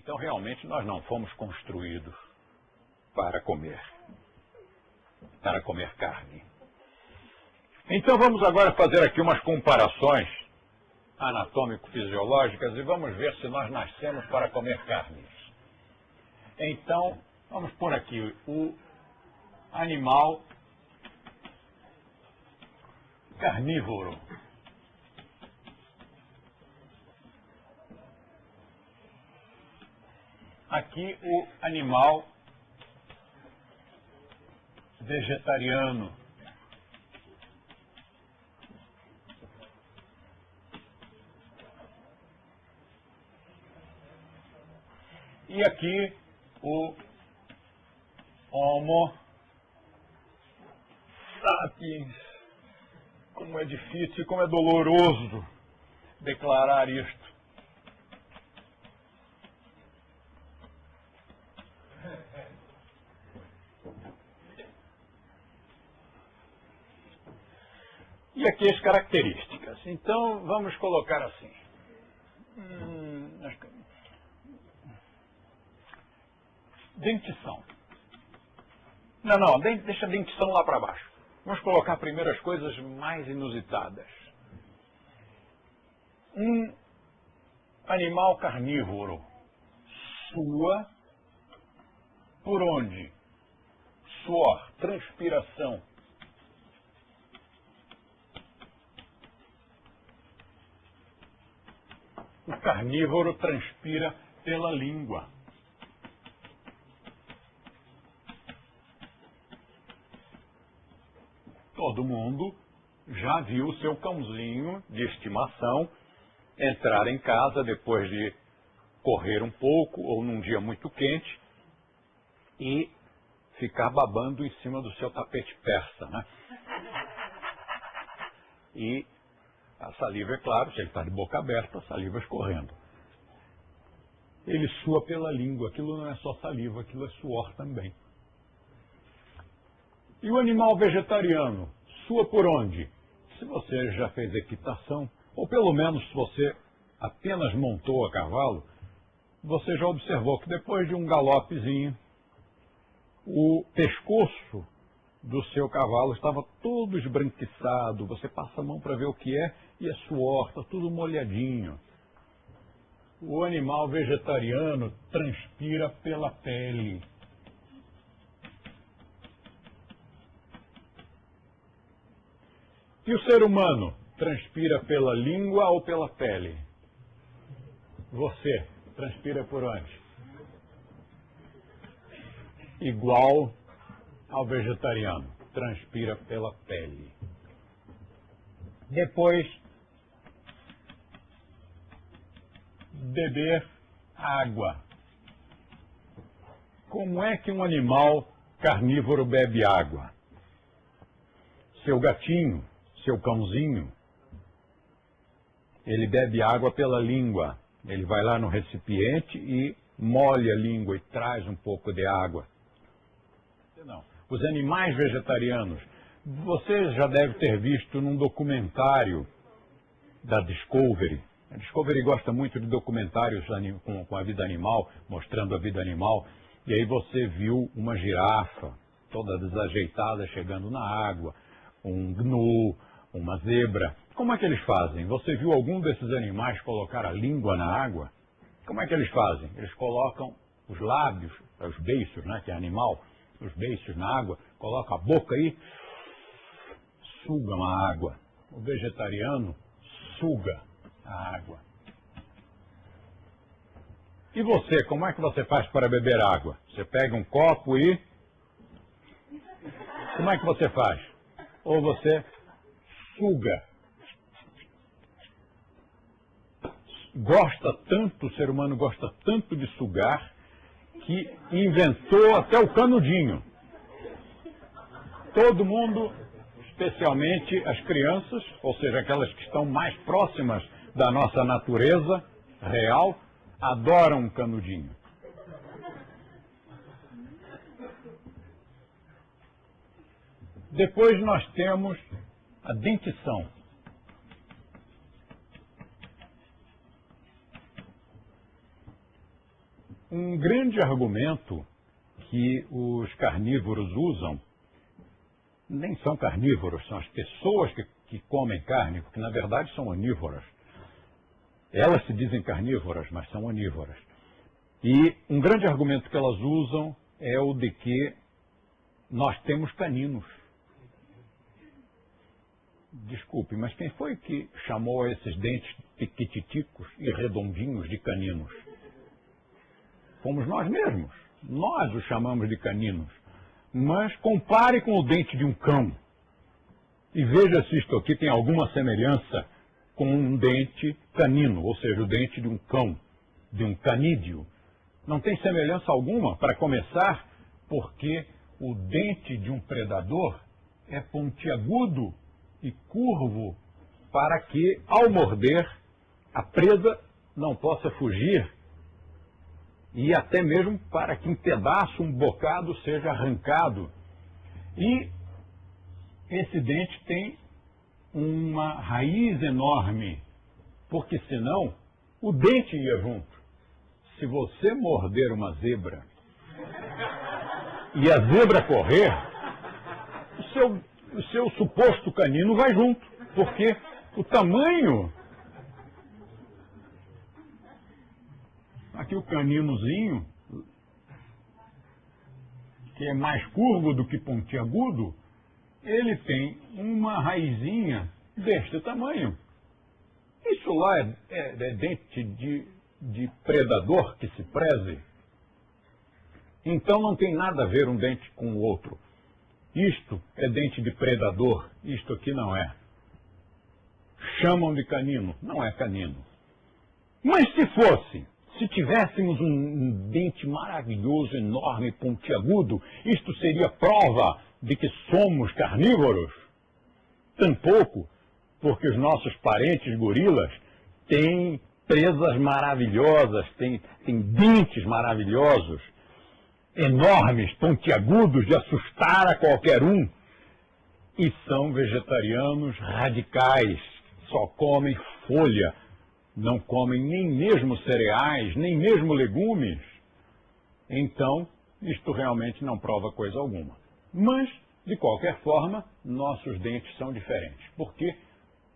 Então, realmente, nós não fomos construídos para comer carne. Então, vamos agora fazer aqui umas comparações anatômico-fisiológicas e vamos ver se nós nascemos para comer carnes. Então, vamos pôr aqui o animal carnívoro. Aqui o animal vegetariano. E aqui o Homo sapiens. Como é difícil, como é doloroso declarar isto. E aqui as características. Então, vamos colocar assim. Dentição. Não, deixa a dentição lá para baixo. Vamos colocar primeiro as coisas mais inusitadas. Um animal carnívoro sua por onde? Suor, transpiração. O carnívoro transpira pela língua. Todo mundo já viu o seu cãozinho de estimação entrar em casa depois de correr um pouco ou num dia muito quente e ficar babando em cima do seu tapete persa, né? E a saliva, é claro, se ele está de boca aberta, a saliva escorrendo. Ele sua pela língua, aquilo não é só saliva, aquilo é suor também. E o animal vegetariano, sua por onde? Se você já fez equitação, ou pelo menos se você apenas montou a cavalo, você já observou que depois de um galopezinho, o pescoço do seu cavalo estava todo esbranquiçado, você passa a mão para ver o que é, e é suor, está tudo molhadinho. O animal vegetariano transpira pela pele. E o ser humano transpira pela língua ou pela pele? Você transpira por onde? Igual ao vegetariano, transpira pela pele. Depois, beber água. Como é que um animal carnívoro bebe água? Seu gatinho, seu cãozinho, ele bebe água pela língua. Ele vai lá no recipiente e molha a língua e traz um pouco de água. Não. Os animais vegetarianos, você já deve ter visto num documentário da Discovery. A Discovery gosta muito de documentários com a vida animal, mostrando a vida animal. E aí você viu uma girafa toda desajeitada chegando na água, um gnu, uma zebra. Como é que eles fazem? Você viu algum desses animais colocar a língua na água? Como é que eles fazem? Eles colocam os lábios, os beiços, né, que é animal, os beiços na água, colocam a boca aí, sugam a água. O vegetariano suga a água. E você, como é que você faz para beber água? Você pega um copo e... Como é que você faz? Ou você suga. Gosta tanto, o ser humano gosta tanto de sugar, que inventou até o canudinho. Todo mundo, especialmente as crianças, ou seja, aquelas que estão mais próximas da nossa natureza real, adoram um canudinho. Depois nós temos a dentição. Um grande argumento que os carnívoros usam, nem são carnívoros, são as pessoas que comem carne, porque na verdade são onívoras. Elas se dizem carnívoras, mas são onívoras. E um grande argumento que elas usam é o de que nós temos caninos. Desculpe, mas quem foi que chamou esses dentes piquititicos e redondinhos de caninos? Fomos nós mesmos. Nós os chamamos de caninos. Mas compare com o dente de um cão e veja se isto aqui tem alguma semelhança com um dente canino, ou seja, o dente de um cão, de um canídeo. Não tem semelhança alguma, para começar, porque o dente de um predador é pontiagudo e curvo para que, ao morder, a presa não possa fugir e até mesmo para que um pedaço, um bocado seja arrancado. E esse dente tem uma raiz enorme, porque senão o dente ia junto. Se você morder uma zebra e a zebra correr, o seu suposto canino vai junto, porque o tamanho... Aqui o caninozinho, que é mais curvo do que pontiagudo, ele tem uma raizinha deste tamanho. Isso lá é dente de predador que se preze. Então não tem nada a ver um dente com o outro. Isto é dente de predador, isto aqui não é. Chamam de canino, não é canino. Mas se fosse, se tivéssemos um dente maravilhoso, enorme, pontiagudo, isto seria prova de que somos carnívoros? Tampouco, porque os nossos parentes gorilas têm presas maravilhosas, têm dentes maravilhosos, enormes, pontiagudos, de assustar a qualquer um. E são vegetarianos radicais, só comem folha, não comem nem mesmo cereais, nem mesmo legumes. Então, isto realmente não prova coisa alguma. Mas, de qualquer forma, nossos dentes são diferentes, porque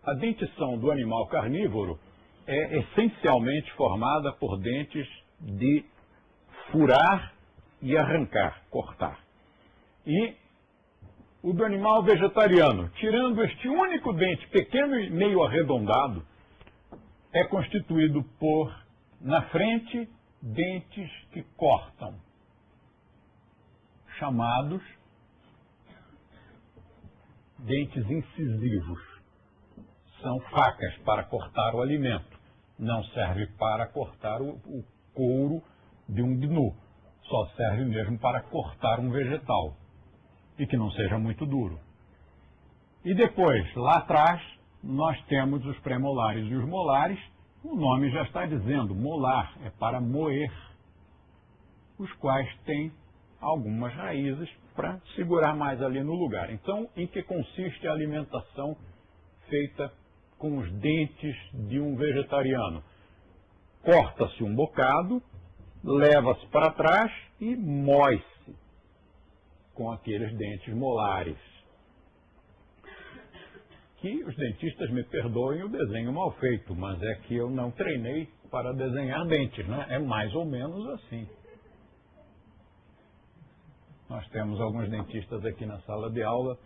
a dentição do animal carnívoro é essencialmente formada por dentes de furar e arrancar, cortar. E o do animal vegetariano, tirando este único dente pequeno e meio arredondado, é constituído por, na frente, dentes que cortam, chamados dentes incisivos. São facas para cortar o alimento. Não serve para cortar o couro de um gnu. Só serve mesmo para cortar um vegetal. E que não seja muito duro. E depois, lá atrás, nós temos os premolares e os molares. O nome já está dizendo, molar é para moer, os quais têm algumas raízes para segurar mais ali no lugar. Então, em que consiste a alimentação feita com os dentes de um vegetariano? Corta-se um bocado, leva-se para trás e mói-se com aqueles dentes molares. Que os dentistas me perdoem o desenho mal feito, mas é que eu não treinei para desenhar dentes, né? É mais ou menos assim. Nós temos alguns dentistas aqui na sala de aula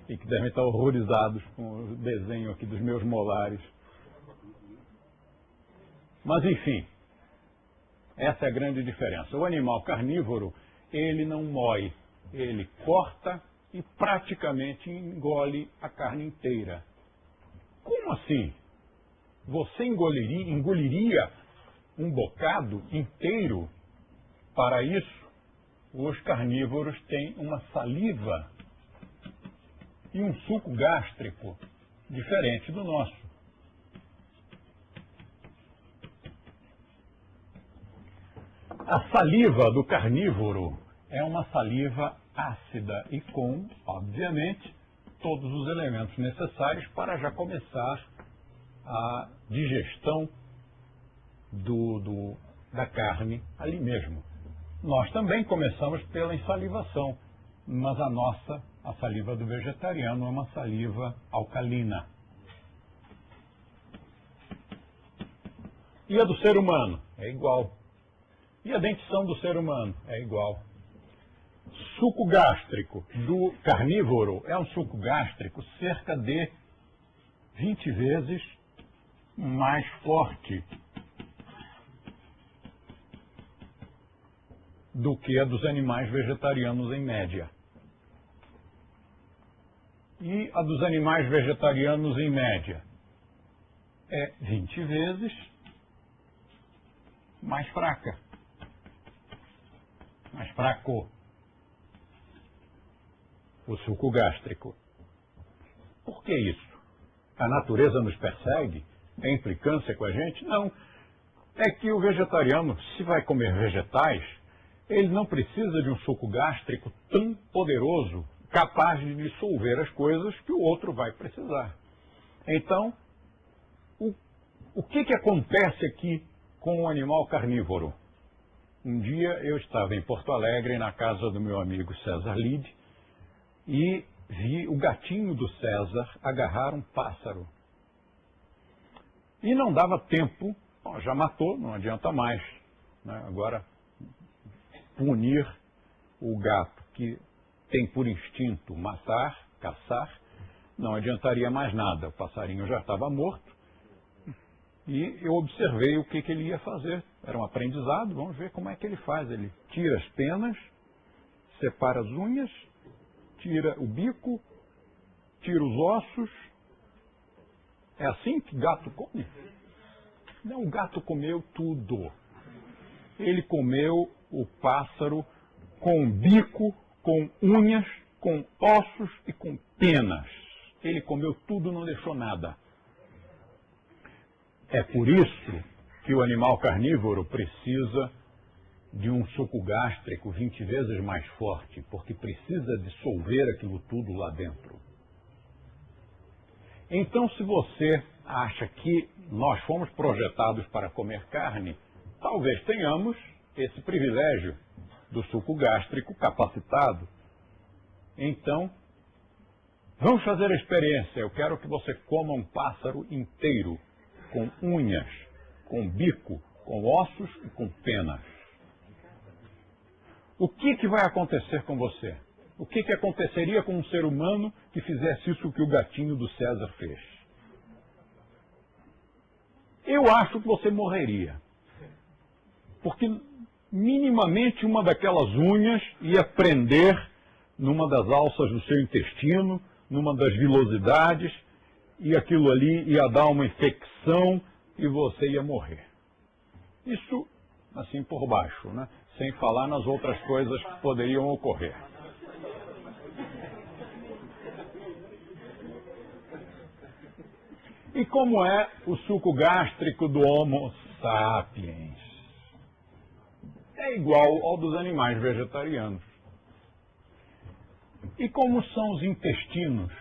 e que devem estar horrorizados com o desenho aqui dos meus molares. Mas enfim, essa é a grande diferença. O animal carnívoro, ele não mói, ele corta e praticamente engole a carne inteira. Como assim? Você engoliria um bocado inteiro? Para isso, os carnívoros têm uma saliva e um suco gástrico diferente do nosso. A saliva do carnívoro é uma saliva ácida e com, obviamente, todos os elementos necessários para já começar a digestão do da carne ali mesmo. Nós também começamos pela insalivação, mas a saliva do vegetariano é uma saliva alcalina. E a do ser humano? É igual. E a dentição do ser humano? É igual. Suco gástrico do carnívoro é um suco gástrico cerca de 20 vezes mais forte do que a dos animais vegetarianos em média. E a dos animais vegetarianos em média é 20 vezes mais fraca. Mais fraco. O suco gástrico. Por que isso? A natureza nos persegue? É implicância com a gente? Não. É que o vegetariano, se vai comer vegetais, ele não precisa de um suco gástrico tão poderoso, capaz de dissolver as coisas que o outro vai precisar. Então, o que acontece aqui com o animal carnívoro? Um dia eu estava em Porto Alegre, na casa do meu amigo César Lide, e vi o gatinho do César agarrar um pássaro. E não dava tempo, já matou, não adianta mais, né? Agora, punir o gato que tem por instinto matar, caçar, não adiantaria mais nada. O passarinho já estava morto e eu observei o que ele ia fazer. Era um aprendizado, vamos ver como é que ele faz. Ele tira as penas, separa as unhas, tira o bico, tira os ossos. É assim que gato come? Não, o gato comeu tudo. Ele comeu o pássaro com bico, com unhas, com ossos e com penas. Ele comeu tudo, não deixou nada. É por isso que o animal carnívoro precisa de um suco gástrico 20 vezes mais forte, porque precisa dissolver aquilo tudo lá dentro. Então, se você acha que nós fomos projetados para comer carne, talvez tenhamos esse privilégio do suco gástrico capacitado. Então, vamos fazer a experiência. Eu quero que você coma um pássaro inteiro, com unhas, com bico, com ossos e com penas. O que vai acontecer com você? O que aconteceria com um ser humano que fizesse isso que o gatinho do César fez? Eu acho que você morreria. Porque minimamente uma daquelas unhas ia prender numa das alças do seu intestino, numa das vilosidades, e aquilo ali ia dar uma infecção e você ia morrer. Isso, assim, por baixo, né? Sem falar nas outras coisas que poderiam ocorrer. E como é o suco gástrico do Homo sapiens? É igual ao dos animais vegetarianos. E como são os intestinos?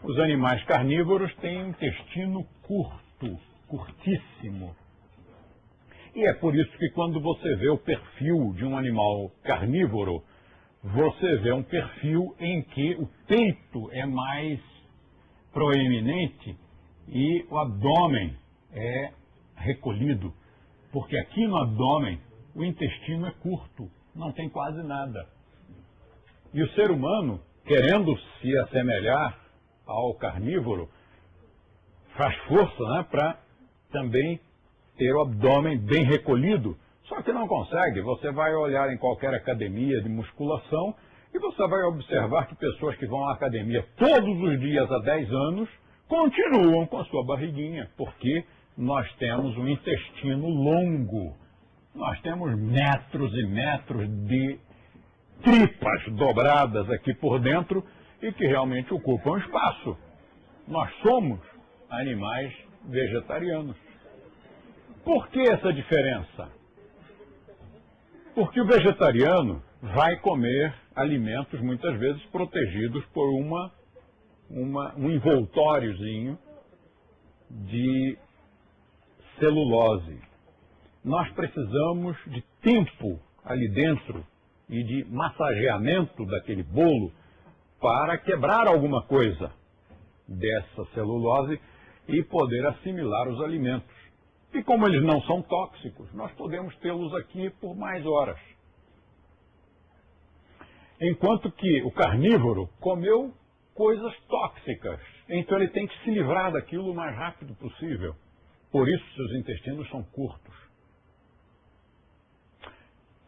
Os animais carnívoros têm um intestino curto, curtíssimo. E é por isso que quando você vê o perfil de um animal carnívoro, você vê um perfil em que o peito é mais proeminente e o abdômen é recolhido. Porque aqui no abdômen o intestino é curto, não tem quase nada. E o ser humano, querendo se assemelhar ao carnívoro, faz força, né, para também ter o abdômen bem recolhido, só que não consegue. Você vai olhar em qualquer academia de musculação e você vai observar que pessoas que vão à academia todos os dias há 10 anos continuam com a sua barriguinha, porque nós temos um intestino longo. Nós temos metros e metros de tripas dobradas aqui por dentro e que realmente ocupam espaço. Nós somos animais vegetarianos. Por que essa diferença? Porque o vegetariano vai comer alimentos muitas vezes protegidos por um envoltóriozinho de celulose. Nós precisamos de tempo ali dentro e de massageamento daquele bolo para quebrar alguma coisa dessa celulose e poder assimilar os alimentos. E como eles não são tóxicos, nós podemos tê-los aqui por mais horas. Enquanto que o carnívoro comeu coisas tóxicas, então ele tem que se livrar daquilo o mais rápido possível. Por isso seus intestinos são curtos.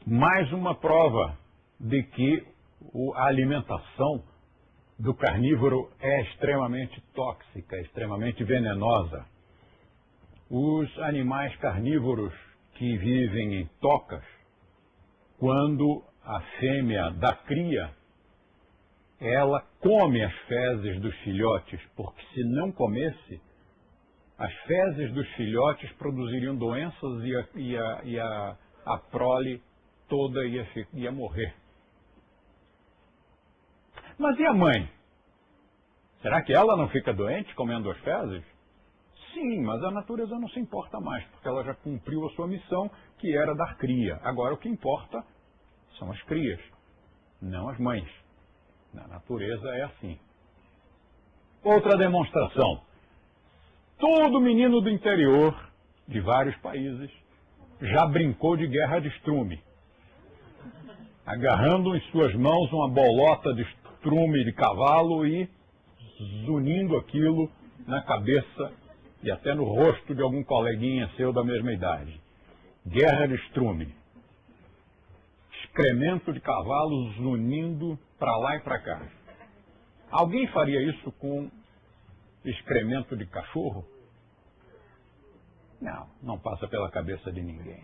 Mais uma prova de que a alimentação do carnívoro é extremamente tóxica, extremamente venenosa. Os animais carnívoros que vivem em tocas, quando a fêmea dá cria, ela come as fezes dos filhotes, porque se não comesse, as fezes dos filhotes produziriam doenças e a prole toda ia morrer. Mas e a mãe? Será que ela não fica doente comendo as fezes? Sim, mas a natureza não se importa mais, porque ela já cumpriu a sua missão, que era dar cria. Agora o que importa são as crias, não as mães. Na natureza é assim. Outra demonstração. Todo menino do interior de vários países já brincou de guerra de estrume, agarrando em suas mãos uma bolota de estrume de cavalo e zunindo aquilo na cabeça e até no rosto de algum coleguinha seu da mesma idade. Guerra de estrume. Excremento de cavalo zunindo para lá e para cá. Alguém faria isso com excremento de cachorro? Não, não passa pela cabeça de ninguém.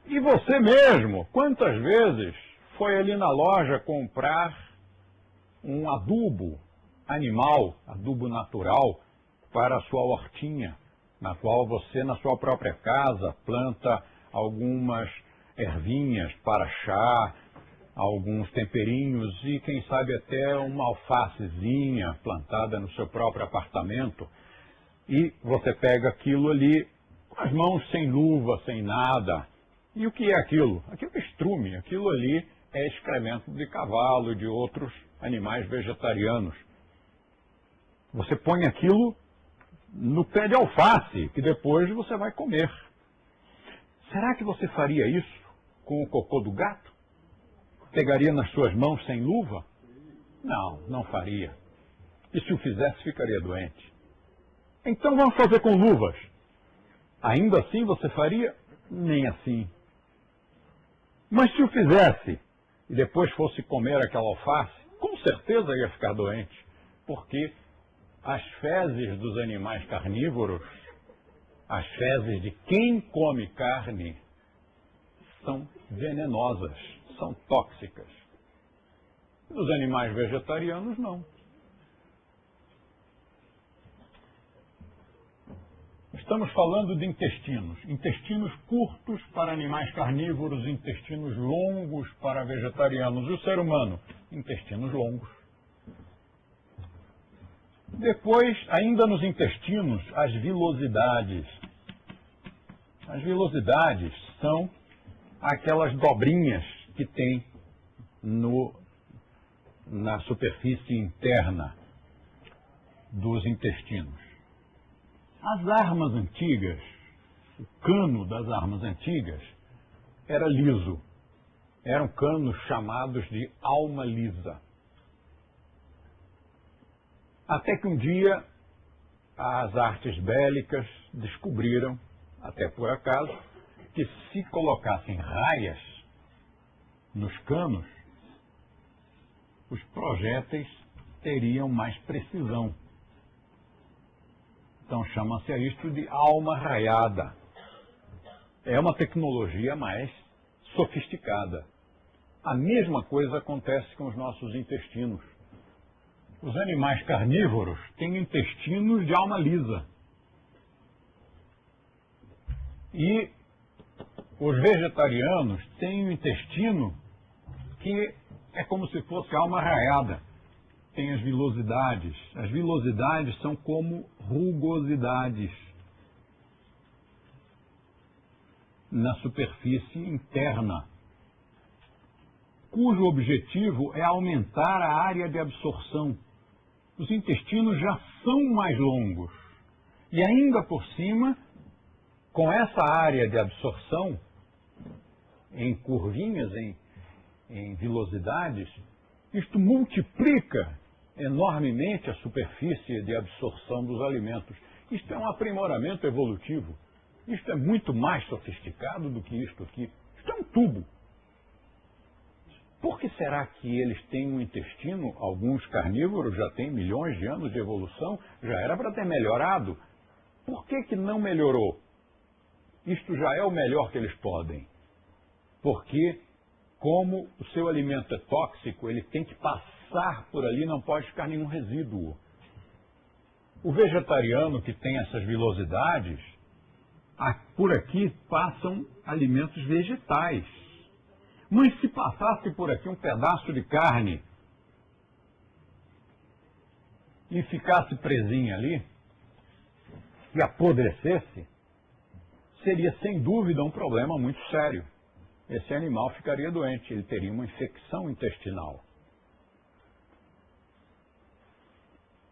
E você mesmo, quantas vezes foi ali na loja comprar um adubo animal, adubo natural, para a sua hortinha, na qual você, na sua própria casa, planta algumas ervinhas para chá, alguns temperinhos e, quem sabe, até uma alfacezinha plantada no seu próprio apartamento. E você pega aquilo ali com as mãos sem luva, sem nada. E o que é aquilo? Aquilo é estrume, aquilo ali é excremento de cavalo e de outros animais vegetarianos. Você põe aquilo no pé de alface, que depois você vai comer. Será que você faria isso com o cocô do gato? Pegaria nas suas mãos sem luva? Não, não faria. E se o fizesse, ficaria doente. Então vamos fazer com luvas. Ainda assim você faria? Nem assim. Mas se o fizesse e depois fosse comer aquela alface, com certeza ia ficar doente. Porque as fezes dos animais carnívoros, as fezes de quem come carne, são venenosas, são tóxicas. Os animais vegetarianos não. Estamos falando de intestinos. Intestinos curtos para animais carnívoros, intestinos longos para vegetarianos. E o ser humano? Intestinos longos. Depois, ainda nos intestinos, as vilosidades. As vilosidades são aquelas dobrinhas que tem na superfície interna dos intestinos. As armas antigas, o cano das armas antigas, era liso. Eram canos chamados de alma lisa. Até que um dia as artes bélicas descobriram, até por acaso, que se colocassem raias nos canos, os projéteis teriam mais precisão. Então chama-se isto de alma raiada. É uma tecnologia mais sofisticada. A mesma coisa acontece com os nossos intestinos. Os animais carnívoros têm intestinos de alma lisa. E os vegetarianos têm um intestino que é como se fosse alma raiada. tem as vilosidades. As vilosidades são como rugosidades na superfície interna, cujo objetivo é aumentar a área de absorção. Os intestinos já são mais longos e ainda por cima, com essa área de absorção em curvinhas, em vilosidades, isto multiplica enormemente a superfície de absorção dos alimentos. Isto é um aprimoramento evolutivo. Isto é muito mais sofisticado do que isto aqui. Isto é um tubo. Por que será que eles têm um intestino? Alguns carnívoros já têm milhões de anos de evolução, já era para ter melhorado. Por que não melhorou? Isto já é o melhor que eles podem. Porque, como o seu alimento é tóxico, ele tem que passar por ali, não pode ficar nenhum resíduo. O vegetariano que tem essas vilosidades, por aqui passam alimentos vegetais. Mas se passasse por aqui um pedaço de carne e ficasse presinho ali, e apodrecesse, seria sem dúvida um problema muito sério. Esse animal ficaria doente, ele teria uma infecção intestinal.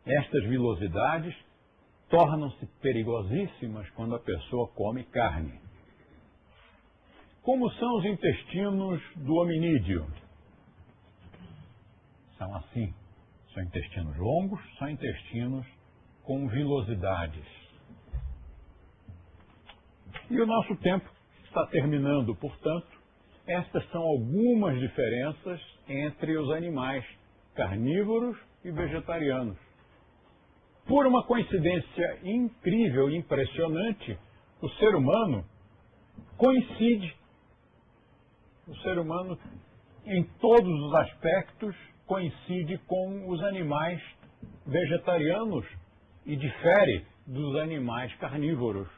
Estas vilosidades tornam-se perigosíssimas quando a pessoa come carne. Como são os intestinos do hominídeo? São assim. São intestinos longos, são intestinos com vilosidades. E o nosso tempo está terminando, portanto, estas são algumas diferenças entre os animais carnívoros e vegetarianos. Por uma coincidência incrível e impressionante, o ser humano coincide. O ser humano, em todos os aspectos, coincide com os animais vegetarianos e difere dos animais carnívoros.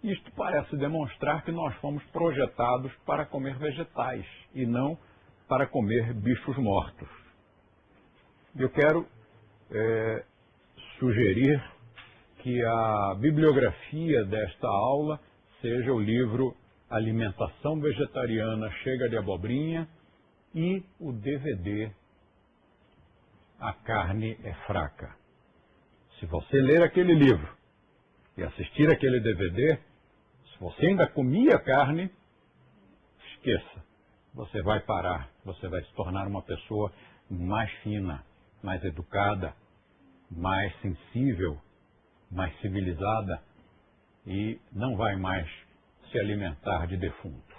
Isto parece demonstrar que nós fomos projetados para comer vegetais e não para comer bichos mortos. Eu quero sugerir que a bibliografia desta aula seja o livro Alimentação Vegetariana Chega de Abobrinha e o DVD A Carne é Fraca. Se você ler aquele livro e assistir aquele DVD, se você ainda comia carne, esqueça. Você vai parar, você vai se tornar uma pessoa mais fina, mais educada, mais sensível, mais civilizada e não vai mais se alimentar de defuntos.